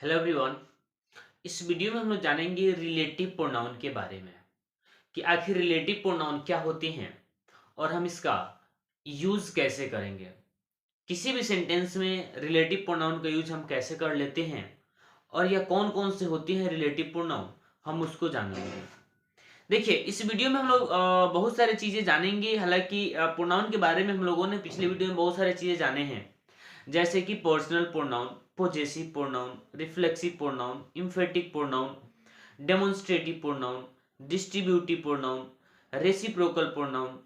Hello everyone. इस video में हम लोग जानेंगे रिलेटिव प्रोनाउन के बारे में कि आखिर रिलेटिव प्रोनाउन क्या होते हैं और हम इसका यूज़ कैसे करेंगे। किसी भी सेंटेंस में रिलेटिव प्रोनाउन का यूज हम कैसे कर लेते हैं और यह कौन कौन से होते हैं रिलेटिव प्रोनाउन, हम उसको जान लेंगे। देखिए, इस वीडियो में हम लोग बहुत सारी चीज़ें जानेंगे। हालांकि प्रोनाउन के बारे में हम लोगों ने पिछले वीडियो में बहुत सारी चीज़ें जाने हैं, जैसे कि personal pronoun, possessive pronoun, reflexive pronoun, emphatic pronoun, demonstrative pronoun, distributive pronoun, reciprocal pronoun.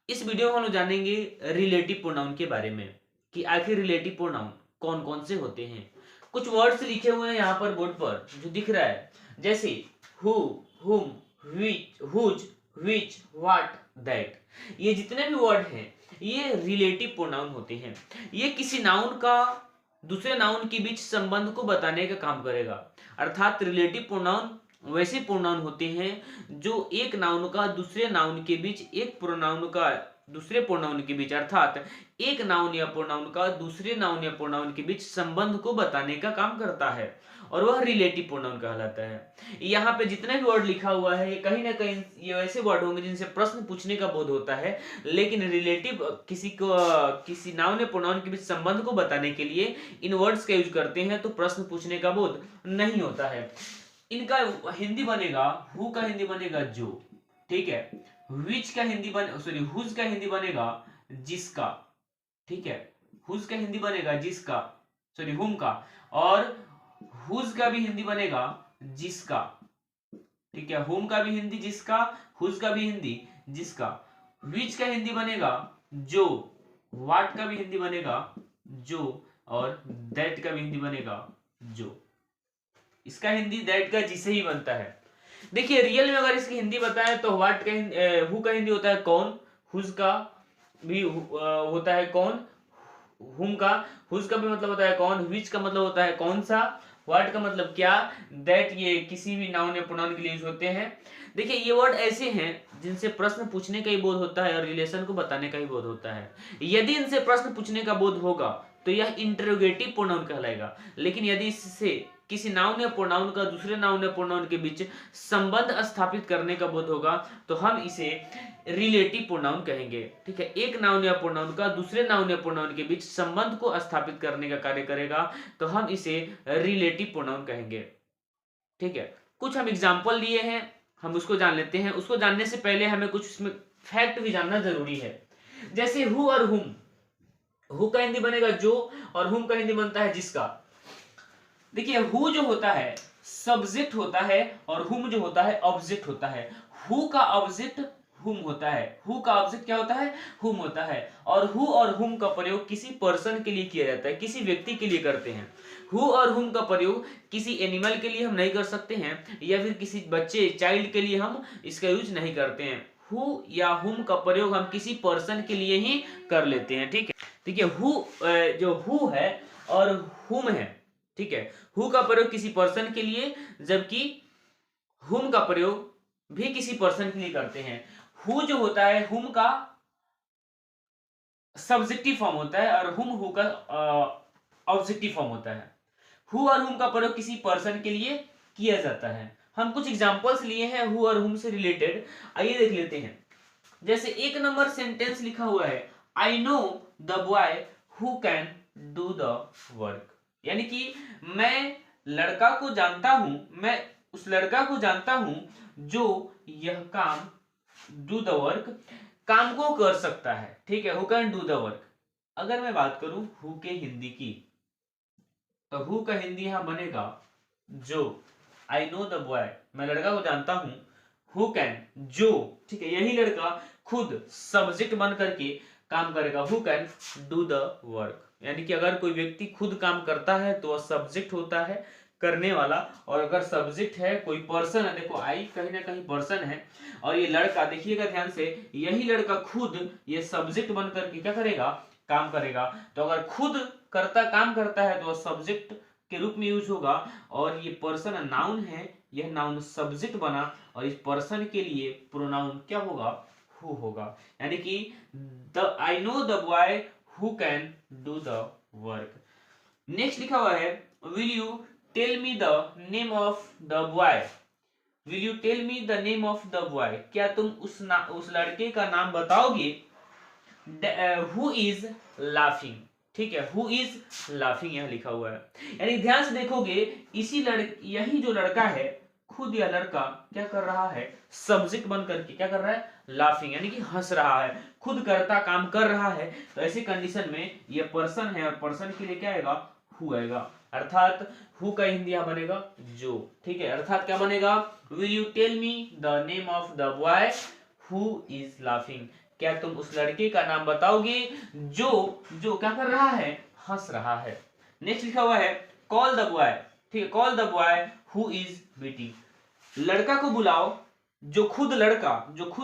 इस वीडियो में हम लोग जानेंगे रिलेटिव प्रोनाउन के बारे में कि आखिर रिलेटिव प्रोनाउन कौन कौन से होते हैं। कुछ वर्ड्स लिखे हुए हैं यहाँ पर बोर्ड पर जो दिख रहा है, जैसे हु, हुम, हुज, विच, व्हाट, दैट। ये जितने भी वर्ड हैं ये रिलेटिव प्रोनाउन होते हैं। ये किसी नाउन का दूसरे नाउन के बीच संबंध को बताने का काम करेगा। अर्थात रिलेटिव प्रोनाउन वैसे प्रोनाउन होते हैं जो एक नाउन का दूसरे नाउन के बीच, एक प्रोनाउन का दूसरे प्रोनाउन के बीच, अर्थात एक नाउन या प्रोनाउन का दूसरे नाउन या प्रोनाउन के बीच संबंध को बताने का काम करता है और वह रिलेटिव प्रोनाउन कहलाता है। यहाँ पे जितने भी वर्ड लिखा हुआ है ये कहीं ना कहीं ये वैसे वर्ड होंगे जिनसे प्रश्न पूछने का बोध होता है, लेकिन रिलेटिव किसी नाउन या प्रोनाउन के बीच संबंध को बताने के लिए इन वर्ड्स का यूज करते हैं तो प्रश्न पूछने का बोध नहीं होता है। इनका हिंदी बनेगा, हु का हिंदी बनेगा जो, ठीक है। विच का हिंदी हुज का हिंदी बनेगा जिसका, ठीक है। हुज का हिंदी बनेगा जिसका, हुम का। और हुज का भी हिंदी बनेगा जिसका, ठीक है। हुम का भी हिंदी जिसका, हुज का भी हिंदी जिसका। विच का हिंदी बनेगा जो, वाट का भी हिंदी बनेगा जो, और दैट का भी हिंदी बनेगा जो। इसका हिंदी दैट का जिसे ही बनता है। देखिए, रियल में अगर इसकी हिंदी बताएं तो व्हाट का हु का हिंदी होता है कौन, हुज का भी होता है कौन, हुम का हुज का भी मतलब होता है कौन, विच का मतलब होता है कौन सा, व्हाट का मतलब क्या, दैट ये किसी भी नाउन या प्रोनाउन के लिए यूज होते हैं। देखिए, ये वर्ड ऐसे हैं जिनसे प्रश्न पूछने का ही बोध होता है और रिलेशन को बताने का ही बोध होता है। यदि इनसे प्रश्न पूछने का बोध होगा तो यह इंटरोगेटिव प्रोनाउन कहलाएगा, लेकिन यदि इससे किसी नाउन या प्रोनाउन का दूसरे नाउन या प्रोनाउन के बीच संबंध स्थापित करने का बोध होगा तो हम इसे रिलेटिव प्रोनाउन कहेंगे, ठीक है। एक नाउन या प्रोनाउन का दूसरे नाउन या प्रोनाउन के बीच संबंध को स्थापित करने का कार्य करेगा तो हम इसे रिलेटिव प्रोनाउन कहेंगे, ठीक है। कुछ हम एग्जांपल लिए हैं, हम उसको जान लेते हैं। उसको जानने से पहले हमें कुछ इसमें फैक्ट भी जानना जरूरी है। जैसे हु और हुम, हु का हिंदी बनेगा जो और हुम का हिंदी बनता है जिसका। देखिए, हु जो होता है सब्जेक्ट होता है और हुम जो होता है ऑब्जेक्ट होता है। हु का ऑब्जेक्ट हुम होता है, हु का ऑब्जेक्ट क्या होता है, हुम होता है। और हु और हुम का प्रयोग किसी पर्सन के लिए किया जाता है, किसी व्यक्ति के लिए करते हैं। हु और हुम का प्रयोग किसी एनिमल के लिए हम नहीं कर सकते हैं, या फिर किसी बच्चे चाइल्ड के लिए हम इसका यूज नहीं करते हैं। हु या हुम का प्रयोग हम किसी पर्सन के लिए ही कर लेते हैं, ठीक है। देखिए, जो हु है और हुम है, ठीक है। हु का प्रयोग किसी पर्सन के लिए, जबकि हुम का प्रयोग भी किसी पर्सन के लिए करते हैं। हु जो होता है हुम का सब्जेक्टिव फॉर्म होता है और हु का ऑब्जेक्टिव फॉर्म होता है। हु और हुम का प्रयोग किसी पर्सन के लिए किया जाता है। हम कुछ एग्जांपल्स लिए हैं हु और हुम से रिलेटेड, आइए देख लेते हैं। जैसे एक नंबर सेंटेंस लिखा हुआ है, आई know the boy who can do the work. यानी कि मैं लड़का को जानता हूं, मैं उस लड़का को जानता हूं जो यह काम, डू द वर्क, काम को कर सकता है, ठीक है। Who can do the work. अगर मैं बात करूं हु के हिंदी की तो हु का हिंदी यहां बनेगा जो। आई नो द बॉय, मैं लड़का को जानता हूं, हु कैन जो, ठीक है, यही लड़का खुद सब्जेक्ट बन करके काम करेगा, who can do the work. यानी कि अगर कोई व्यक्ति खुद काम करता है तो वह सब्जेक्ट होता है, करने वाला। और अगर सब्जेक्ट है कोई पर्सन है, देखो आई कहीं ना कहीं पर्सन है और ये लड़का, देखिएगा ध्यान से, यही लड़का खुद ये सब्जेक्ट बन करके क्या करेगा, काम करेगा। तो अगर खुद काम करता है तो वह सब्जेक्ट के रूप में यूज होगा। और ये पर्सन नाउन है, यह नाउन सब्जेक्ट बना और इस पर्सन के लिए प्रोनाउन क्या होगा, हु होगा। यानी कि the I know the boy who can do the work. Next लिखा हुआ है, will you tell me the name of the boy, will you tell me the name of the boy, क्या तुम उस लड़के का नाम बताओगे हु इज लाफिंग, ठीक है, हु इज लाफिंग यहां लिखा हुआ है। यानी ध्यान से देखोगे यही जो लड़का है, खुद यह लड़का क्या कर रहा है, सब्जेक्ट बन करके क्या कर रहा है, लाफिंग, यानी कि हंस रहा है, खुद करता काम कर रहा है। तो ऐसी कंडीशन में ये पर्सन है और पर्सन के लिए क्या आएगा, हु आएगा, अर्थात हु का हिंदी यहां बनेगा जो, ठीक है, अर्थात क्या बनेगा, will you tell me the name of the boy who is laughing, क्या तुम उस लड़के का नाम बताओगे जो जो क्या कर रहा है, हंस रहा है। नेक्स्ट लिखा हुआ है कॉल द बॉय, ठीक है, call the boy who is beating, लड़का को बुलाओ जो खुद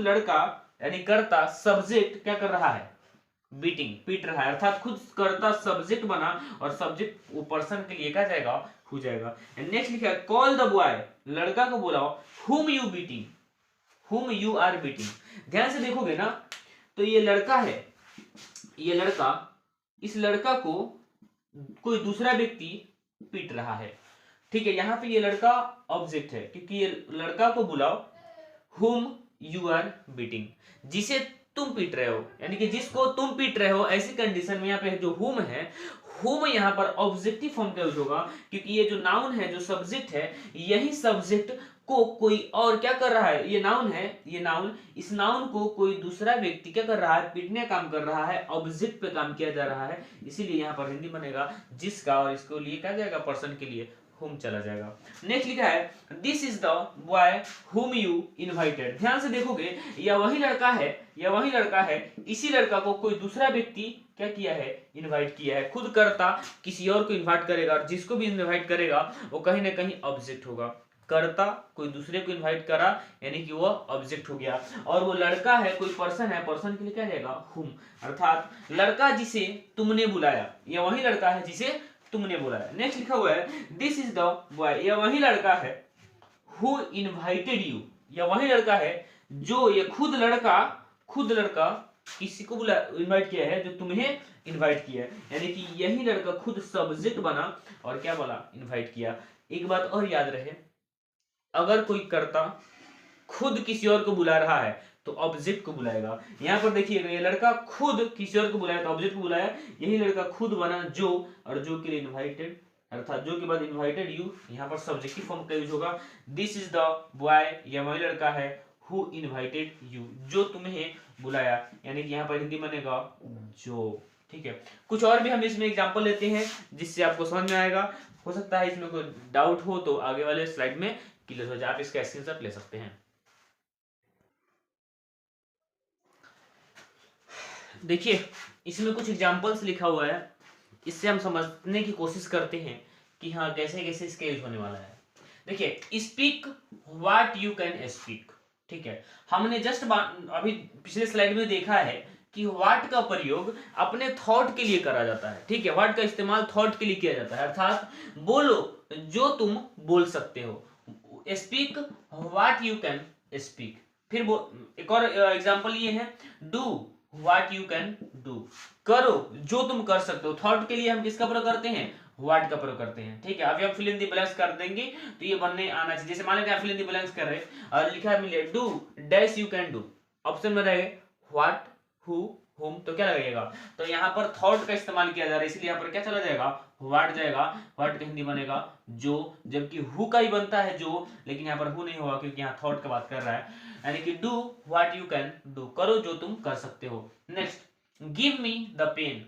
लड़का यानी करता सब्जेक्ट क्या कर रहा है, बीटिंग, पीट रहा है, अर्थात खुद करता सब्जेक्ट बना और सब्जेक्ट वो पर्सन के लिए क्या जाएगा, हो जाएगा। नेक्स्ट लिखा है कॉल द बॉय, लड़का को बुलाओ whom you beating, whom you are beating। ध्यान से देखोगे ना तो ये लड़का है, ये लड़का, इस लड़का को कोई दूसरा व्यक्ति पीट रहा है, ठीक है, यहाँ पे ये लड़का ऑब्जेक्ट है क्योंकि ये लड़का को बुलाओ whom you are beating, जिसे तुम पीट रहे हो, यानी कि जिसको तुम पीट रहे हो। ऐसी कंडीशन में यहाँ पे जो whom है, whom यहाँ पर ऑब्जेक्टिव फॉर्म का यूज होगा क्योंकि ये जो नाउन है, जो सब्जेक्ट है, यही सब्जेक्ट को कोई और क्या कर रहा है, ये नाउन है, ये नाउन, इस नाउन को कोई दूसरा व्यक्ति क्या कर रहा है, पीटने काम कर रहा है, ऑब्जेक्ट पे काम किया जा रहा है, इसीलिए यहाँ पर हिंदी बनेगा जिसका, और इसको लिए क्या जाएगा, पर्सन के लिए whom चला जाएगा। नेक्स्ट लिखा है this is the boy whom you invited, ध्यान से देखोगे यह वही लड़का है, इसी लड़का को कोई दूसरा व्यक्ति क्या किया है, इनवाइट किया है, खुद करता किसी और को इनवाइट करेगा और जिसको भी इनवाइट करेगा वो कहीं ना कहीं ऑब्जेक्ट होगा, करता कोई दूसरे को इनवाइट करा यानी कि वो ऑब्जेक्ट हो गया, और वो लड़का है, कोई पर्सन है, पर्सन के लिए क्या जाएगा, whom, अर्थात लड़का जिसे तुमने बुलाया, यह वही लड़का है जिसे तुमने बुलाया। नेक्स्ट लिखा हुआ है दिस इज द बॉय, यह वही लड़का है हु इनवाइटेड यू, यह वही लड़का है जो, ये खुद लड़का किसी को इनवाइट किया है, जो तुम्हें इनवाइट किया है, यानी कि यही लड़का खुद सब्जेक्ट बना और क्या बोला, इनवाइट किया। एक बात और याद रहे, अगर कोई कर्ता खुद किसी और को बुला रहा है तो ऑब्जेक्ट को बुलाएगा। यहाँ पर देखिएगा ये लड़का खुद किसी और को बुलाया तो ऑब्जेक्ट को बुलाया, यही लड़का खुद बना जो, और जो के लिए इनवाइटेड, अर्थात जो के बाद इनवाइटेड यू, यहाँ पर सब्जेक्टिव फॉर्म का यूज होगा। दिस इज द बॉय, यह वही लड़का है हु इनवाइटेड यू, जो तुम्हें बुलाया, यानी कि यहाँ पर हिंदी बनेगा जो, ठीक है। कुछ और भी हम इसमें एग्जांपल लेते हैं जिससे आपको समझ में आएगा, हो सकता है इसमें कोई डाउट हो तो आगे वाले स्लाइड में क्लियर हो जाए, आप इसका स्क्रीनशॉट ले सकते हैं। देखिए इसमें कुछ एग्जांपल्स लिखा हुआ है, इससे हम समझने की कोशिश करते हैं कि हाँ कैसे कैसे इसका यूज होने वाला है। देखिए speak what you can speak, ठीक है, हमने जस्ट अभी पिछले स्लाइड में देखा है कि व्हाट का प्रयोग अपने थॉट के लिए करा जाता है, ठीक है, व्हाट का इस्तेमाल थॉट के लिए किया जाता है, अर्थात बोलो जो तुम बोल सकते हो, speak what you can speak. फिर एक और एग्जांपल ये है do what you can do, करो जो तुम कर सकते हो, थॉट के लिए हम किसका प्रयोग करते हैं, व्हाट का प्रयोग करते हैं, ठीक है। अभी हम फिल इन द ब्लैंक्स कर देंगे तो ये बनने आना चाहिए, जैसे मान लेते हैं फिल इन द ब्लैंक्स कर रहे हैं और लिखा है मिले do dash you can do, option में रहेगा व्हाट, हु, whom, तो क्या लगेगा, तो यहाँ पर थॉट का इस्तेमाल किया जा रहा है इसलिए यहाँ पर क्या चला जाएगा, व्हाट जाएगा, व्हाट का हिंदी बनेगा जो, जबकि हु का ही बनता है जो, लेकिन यहाँ पर हु नहीं होगा क्योंकि यहाँ थॉट का बात कर रहा है, यानी कि do what you can do, करो जो तुम कर सकते हो। Next give me the pen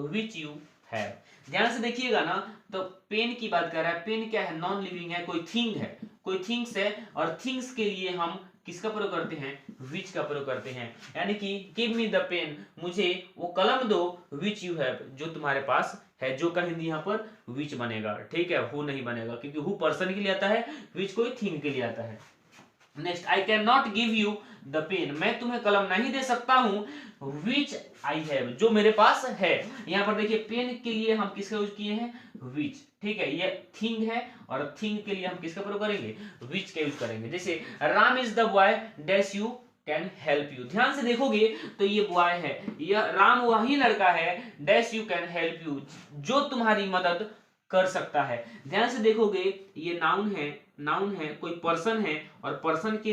which you have, ध्यान से देखिएगा ना तो पेन की बात कर रहा है, पेन क्या है, नॉन लिविंग है, कोई थिंग है, कोई थिंग्स है, और थिंग्स के लिए हम किसका प्रयोग करते हैं, विच का प्रयोग करते हैं, यानी कि गिव मी द पेन, मुझे वो कलम दो, विच यू हैव, जो तुम्हारे पास है, जो का हिंदी यहाँ पर विच बनेगा, ठीक है, हु नहीं बनेगा क्योंकि हु पर्सन के लिए आता है, विच कोई थिंग के लिए आता है। Next I can not give you the pen, मैं तुम्हें कलम नहीं दे सकता हूं, विच आई हैव, जो मेरे पास है। यहाँ पर देखिए पेन के लिए हम किसका यूज किए हैं, विच, ठीक है, ये थिंग है और थिंग के लिए हम किसका प्रयोग करेंगे, विच का यूज करेंगे। जैसे Ram is the boy dash you can help you, ध्यान से देखोगे तो ये बॉय है, यह राम वही लड़का है, dash you can help you, जो तुम्हारी मदद कर सकता है। ध्यान से देखोगे ये नाउन है, कोई पर्सन है, और पर्सन के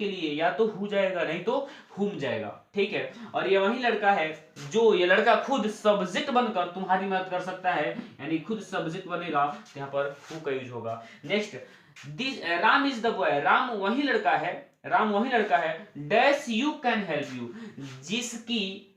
लिए या तो हु जाएगा नहीं तो हुम जाएगा, ठीक है। और ये वही लड़का है जो, ये लड़का खुद सब्जेक्ट बनकर तुम्हारी मदद कर सकता है, यानी खुद सब्जेक्ट बनेगा तो यहाँ पर हु का यूज होगा। Next, this Ram is the boy, Ram वही लड़का है dash you can help you, जिसकी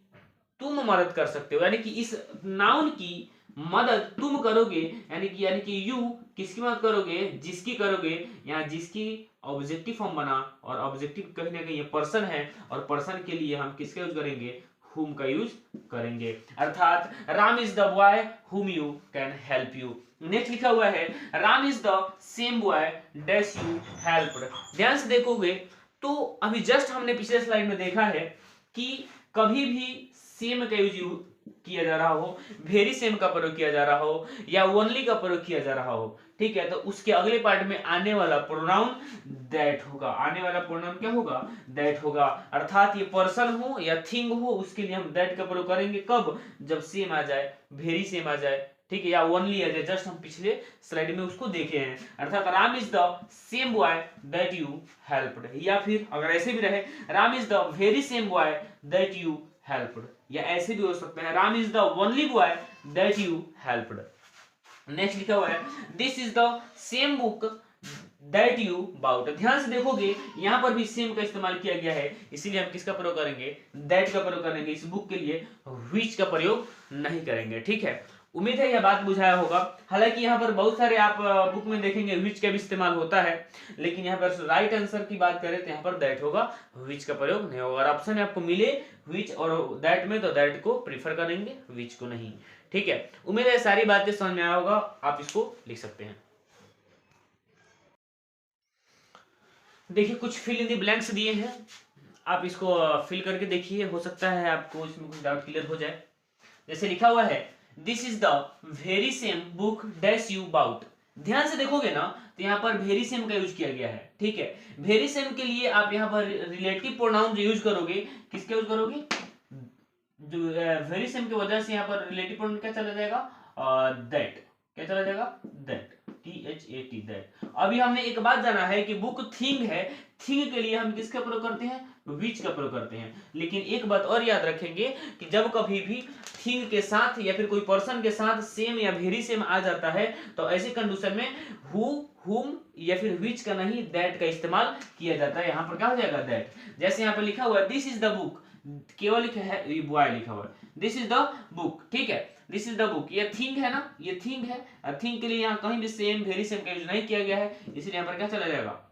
तुम मदद कर सकते हो, यानी कि इस नाउन की मदद तुम करोगे, यानी कि यू किसकी मदद करोगे, जिसकी करोगे। यहाँ जिसकी ऑब्जेक्टिव फॉर्म बना, और ऑब्जेक्टिव कहीं ना कहीं ये पर्सन है, और पर्सन के लिए हम किसका यूज करेंगे, whom का यूज करेंगे। अर्थात Ram is the boy whom you can help you। Next लिखा हुआ है Ram is the same boy dash you helped. ध्यान से देखोगे तो अभी जस्ट हमने पिछले स्लाइड में देखा है कि कभी भी सेम का यूज किया जा रहा हो, वेरी सेम का प्रयोग किया जा रहा हो, या ओनली का प्रयोग किया जा रहा हो, ठीक है, तो उसके अगले पार्ट में आने वाला प्रोनाउन दैट होगा। आने वाला प्रोनाउन क्या होगा, दैट होगा। अर्थात ये पर्सन हो या थिंग हो, उसके लिए हम दैट का प्रयोग करेंगे कब, जब सेम आ जाए, वेरी सेम आ जाए, ठीक है, या ओनली आ जाए। जस्ट हम पिछले स्लाइड में उसको देखे हैं। अर्थात Ram is the same boy that you helped, या फिर अगर ऐसे भी रहे Ram is the very same boy that you helped, या ऐसे भी हो सकता है Ram is the only boy that you helped. Next लिखा हुआ है this is the same book that you bought. ध्यान से देखोगे यहां पर भी सेम का इस्तेमाल किया गया है, इसीलिए हम किसका प्रयोग करेंगे, दैट का प्रयोग करेंगे। इस बुक के लिए व्हिच का प्रयोग नहीं करेंगे, ठीक है। उम्मीद है यह बात बुझाया होगा। हालांकि यहाँ पर बहुत सारे आप बुक में देखेंगे व्हिच का भी इस्तेमाल होता है, लेकिन यहाँ पर राइट आंसर की बात करें तो यहाँ पर दैट होगा, व्हिच का प्रयोग नहीं होगा। और ऑप्शन में आपको मिले व्हिच और दैट में, तो दैट को प्रीफर करेंगे, व्हिच को नहीं, ठीक है। उम्मीद है सारी बातें समझ में आया होगा, आप इसको लिख सकते हैं। देखिए कुछ फिल इन द ब्लैंक्स दिए हैं, आप इसको फिल करके देखिए, हो सकता है आपको इसमें कुछ डाउट क्लियर हो जाए। जैसे लिखा हुआ है this is the very same book dash you bought. ध्यान से देखोगे ना तो यहाँ पर वेरी सेम का यूज किया गया है, ठीक है। वेरी सेम के लिए आप यहाँ पर रिलेटिव प्रोनाउन जो यूज करोगे, किसका यूज करोगे, जो वेरी सेम की वजह से यहाँ पर रिलेटिव प्रोनाउन क्या चला जाएगा, दैट। क्या चला जाएगा, दैट, THAT, दैट। अभी हमने एक बात जाना है कि बुक थिंग है, थिंग के लिए हम किसका प्रयोग करते हैं, विच का प्रयोग करते हैं। लेकिन एक बात और याद रखेंगे कि जब कभी भी थिंग के साथ या फिर कोई पर्सन के साथ सेम या वेरी सेम आ जाता है, तो ऐसी कंडीशन में हु, हुम या फिर विच का नहीं, दैट का इस्तेमाल किया जाता है। यहाँ पर क्या हो जाएगा, दैट। जैसे यहाँ पर लिखा हुआ है दिस इज द बुक, केवल लिखा है बॉय लिखा हुआ है, दिस इज द बुक, ठीक है, दिस इज द बुक। ये थिंग है ना, ये थिंग है, थिंग के लिए यहाँ कहीं भी सेम वेरी सेम का यूज नहीं किया गया है, इसलिए यहाँ पर क्या चला जाएगा,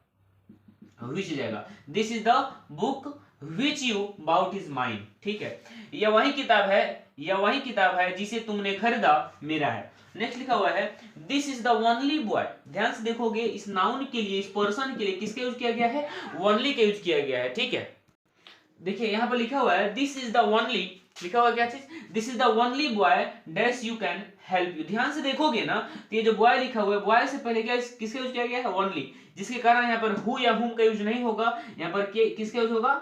विच जाएगा। This is the book which you bought is mine, ठीक है। यह वही किताब है जिसे तुमने खरीदा, मेरा है। नेक्स्ट लिखा हुआ है this is the only boy. ध्यान से देखोगे इस नाउन के लिए, इस पर्सन के लिए किसका यूज किया गया है, ओनली का यूज किया गया है, ठीक है। देखिए यहाँ पर लिखा हुआ है दिस इज द ओनली, लिखा हुआ क्या चीज, this is the only boy dash you can help you. ध्यान से देखोगे ना तो ये जो बॉय लिखा हुआ है, बॉय से पहले क्या किसका यूज किया गया है, ओनली, जिसके कारण यहाँ पर हु या हुम का यूज नहीं होगा, यहाँ पर किसका यूज होगा,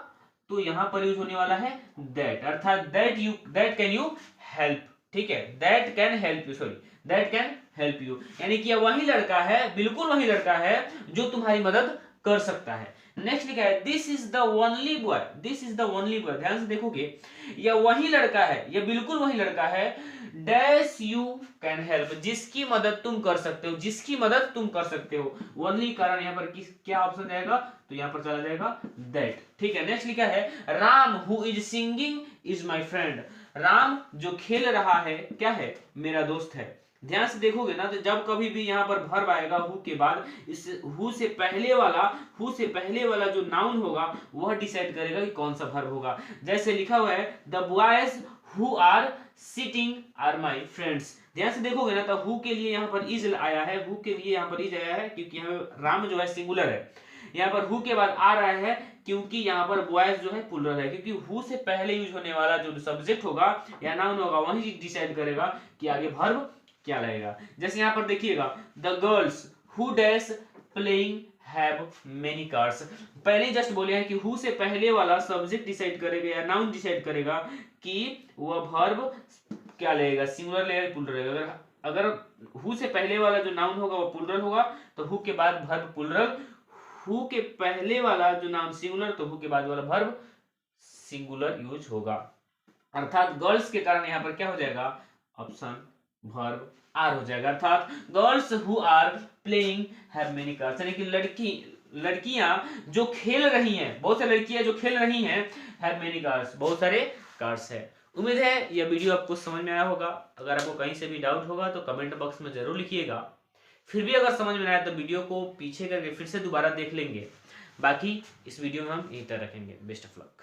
तो यहाँ पर यूज होने वाला है दैट। अर्थात दैट कैन यू हेल्प, ठीक है, that can help you, sorry, that can help you, यानी कि वही लड़का है, बिल्कुल वही लड़का है जो तुम्हारी मदद कर सकता है। नेक्स्ट लिखा है this is the only boy, this is the only boy. ध्यान से देखोगे यह वही लड़का है, यह बिल्कुल वही लड़का है, डैश यू कैन हेल्प, जिसकी मदद तुम कर सकते हो, जिसकी मदद तुम कर सकते हो। ओनली कारण यहाँ पर किस क्या ऑप्शन जाएगा, तो यहाँ पर चला जाएगा दैट, ठीक है। नेक्स्ट लिखा है Ram who is singing is my friend. Ram जो खेल रहा है क्या है, मेरा दोस्त है। ध्यान से देखोगे ना तो जब कभी भी यहाँ पर वर्ब आएगा हु के बाद, इस हु से पहले वाला जो नाउन होगा वह डिसाइड करेगा कि कौन सा वर्ब होगा। जैसे लिखा हुआ है the boys who are sitting are my friends. ध्यान से देखोगे ना तो हु के लिए यहाँ पर इज आया है, हु के लिए यहाँ पर इज आया है क्योंकि यहाँ राम जो है सिंगुलर है। यहाँ पर हु के बाद आ रहा है क्योंकि यहाँ पर बॉयज जो है प्लुरल है, क्योंकि हु से पहले यूज होने वाला जो सब्जेक्ट होगा या नाउन होगा वही डिसाइड करेगा कि आगे वर्ब क्या लगेगा। जैसे यहाँ पर देखिएगा the girls who dash playing have many cards. पहले जस्ट बोले हैं कि हु से पहले वाला सब्जेक्ट डिसाइड करेगा या नाउन डिसाइड करेगा कि वह वर्ब क्या लगेगा, सिंगुलर लगेगा प्लुरल लगेगा। अगर हु से पहले वाला जो नाउन होगा वो प्लूरल होगा तो हु के बाद वर्ब प्लूरल, हु के पहले वाला जो नाउन सिंगुलर तो हु के बाद वाला वर्ब सिंगुलर यूज होगा। अर्थात गर्ल्स के कारण यहाँ पर क्या हो जाएगा, ऑप्शन वर्ब आर हो जाएगा। अर्थात girls who are playing have many cars, यानी कि लड़कियां जो खेल रही हैं, बहुत सारी लड़कियां जो खेल रही हैं, हैव मेनी कार्स, बहुत सारे कार्स है। उम्मीद है यह वीडियो आपको समझ में आया होगा। अगर आपको कहीं से भी डाउट होगा तो कमेंट बॉक्स में जरूर लिखिएगा। फिर भी अगर समझ में आया तो वीडियो को पीछे करके फिर से दोबारा देख लेंगे। बाकी इस वीडियो में हम यहीं तक रखेंगे। Best of luck.